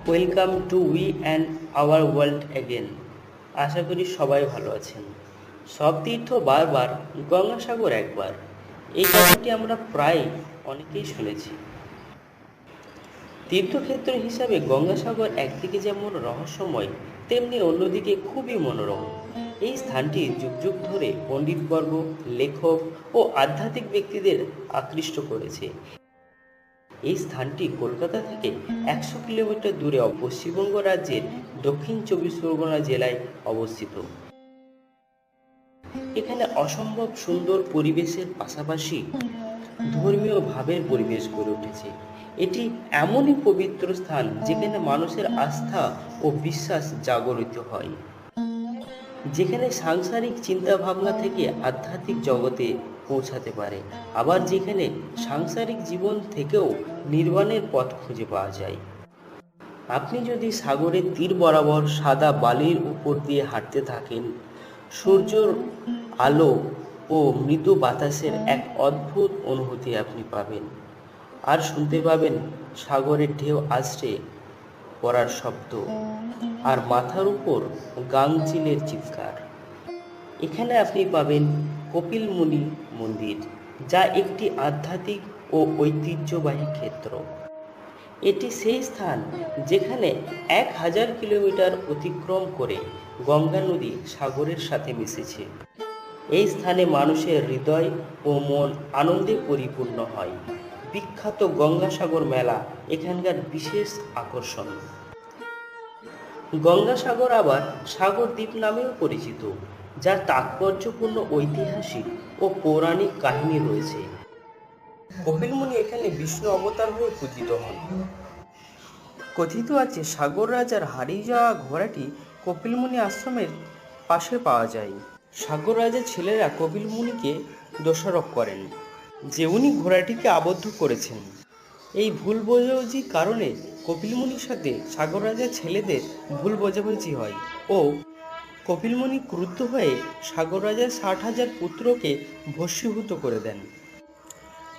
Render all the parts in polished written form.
Welcome to we and our world again. আশা করি সবাই ভালো আছেন। সব তীর্থ বারবার, গঙ্গাসাগর একবার, এই কথাটি আমরা প্রায় অনেকেই শুনেছি। তীর্থক্ষেত্র হিসাবে গঙ্গাসাগর একদিকে যেমন রহস্যময়, তেমনি অন্যদিকে খুবই মনোরম। এই স্থানটি যুগ যুগ ধরে পণ্ডিতবর্গ, লেখক ও আধ্যাত্মিক ব্যক্তিদের আকৃষ্ট করেছে। এই স্থানটি কলকাতা থেকে ১০০ কিলোমিটার দূরে পশ্চিমবঙ্গ রাজ্যের দক্ষিণ ২৪ পরগনা জেলায় অবস্থিত। এখানে অসম্ভব সুন্দর পরিবেশের পাশাপাশি ধর্মীয় ভাবের পরিবেশ গড়ে উঠেছে। এটি এমনই পবিত্র স্থান যেখানে মানুষের আস্থা ও বিশ্বাস জাগরিত হয়, যেখানে সাংসারিক চিন্তা ভাবনা থেকে আধ্যাত্মিক জগতে পৌঁছাতে পারে, আবার যেখানে সাংসারিক জীবন থেকেও নির্বাণের পথ খুঁজে পাওয়া যায়। আপনি যদি সাগরের তীর বরাবর সাদা বালির উপর দিয়ে হাঁটতে থাকেন, সূর্যের আলো ও মৃদু বাতাসের এক অদ্ভুত অনুভূতি আপনি পাবেন, আর শুনতে পাবেন সাগরের ঢেউ আছড়ে পড়ার শব্দ আর মাথার উপর গাংচিলের চিৎকার। এখানে আপনি পাবেন কপিলমুনি মন্দির, যা একটি আধ্যাত্মিক ও ঐতিহ্যবাহী ক্ষেত্র। এটি সেই স্থান যেখানে ১০০০ কিলোমিটার অতিক্রম করে গঙ্গা নদী সাগরের সাথে মিশেছে। এই স্থানে মানুষের হৃদয় ও মন আনন্দে পরিপূর্ণ হয়। বিখ্যাত গঙ্গাসাগর মেলা এখানকার বিশেষ আকর্ষণ। গঙ্গাসাগর আবার সাগরদ্বীপ নামেও পরিচিত, যার তাৎপর্যপূর্ণ ঐতিহাসিক ও পৌরাণিক কাহিনী রয়েছে। কপিলমুনি এখানে বিষ্ণু অবতার হয়ে পূজিত হন। কথিত আছে সাগর রাজার হারিয়ে যাওয়া ঘোড়াটি কপিলমুনি আশ্রমের পাশে পাওয়া যায়। সাগর রাজার ছেলেরা কপিলমুনিকে দোষারোপ করেন যে উনি ঘোড়াটিকে আবদ্ধ করেছেন। এই ভুল বোঝাবুঝির কারণে কপিলমুনির সাথে সাগর রাজার ছেলেদের ভুল বোঝাবুঝি হয় ও কপিলমুনি ক্রুদ্ধ হয়ে সাগর রাজার ৬০,০০০ পুত্রকে ভস্মীভূত করে দেন।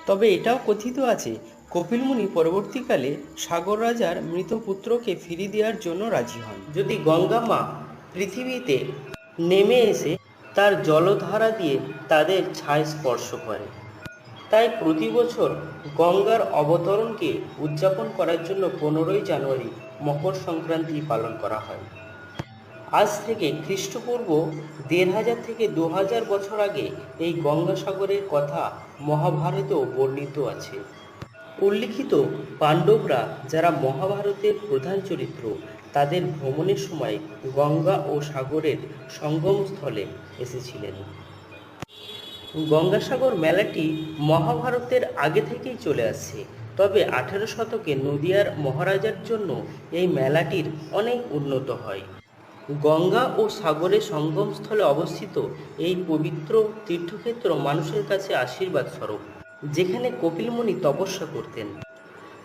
তবে এটাও কথিত আছে কপিলমুনি পরবর্তীকালে সাগর রাজার মৃত পুত্রকে ফিরিয়ে দেওয়ার জন্য রাজি হন, যদি গঙ্গা মা পৃথিবীতে নেমে এসে তার জলধারা দিয়ে তাদের ছায় স্পর্শ করে। তাই প্রতি বছর গঙ্গার অবতরণকে উদযাপন করার জন্য ১৫ই জানুয়ারি মকর সংক্রান্তি পালন করা হয়। আজ থেকে খ্রিস্টপূর্ব ১৫০০ থেকে ২০০০ বছর আগে এই গঙ্গাসাগরের কথা মহাভারতেও বর্ণিত আছে। উল্লিখিত পাণ্ডবরা, যারা মহাভারতের প্রধান চরিত্র, তাদের ভ্রমণের সময় গঙ্গা ও সাগরের সঙ্গমস্থলে এসেছিলেন। গঙ্গাসাগর মেলাটি মহাভারতের আগে থেকেই চলে আসছে, তবে ১৮ শতকে নদিয়ার মহারাজার জন্য এই মেলাটির অনেক উন্নত হয়। গঙ্গা ও সাগরের সঙ্গমস্থলে অবস্থিত এই পবিত্র তীর্থক্ষেত্র মানুষের কাছে আশীর্বাদ স্বরূপ, যেখানে কপিলমুনি তপস্যা করতেন।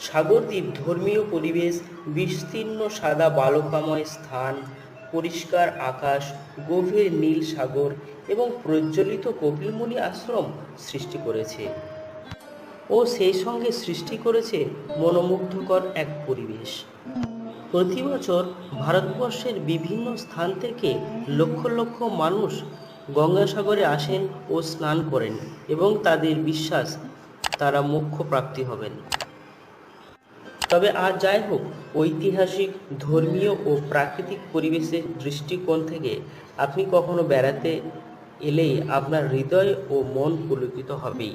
সাগরদ্বীপ ধর্মীয় পরিবেশ, বিস্তীর্ণ সাদা বালুকাময় স্থান, পরিষ্কার আকাশ, গভীর নীল সাগর এবং প্রজ্বলিত কপিলমুনি আশ্রম সৃষ্টি করেছে ও সেই সঙ্গে সৃষ্টি করেছে মনোমুগ্ধকর এক পরিবেশ। প্রতি বছর ভারতবর্ষের বিভিন্ন স্থান থেকে লক্ষ লক্ষ মানুষ গঙ্গাসাগরে আসেন ও স্নান করেন এবং তাদের বিশ্বাস তারা মোক্ষ প্রাপ্তি হবেন। তবে আর যাই হোক, ঐতিহাসিক, ধর্মীয় ও প্রাকৃতিক পরিবেশের দৃষ্টিকোণ থেকে আপনি কখনো বেড়াতে এলেই আপনার হৃদয় ও মন পুলকিত হবেই।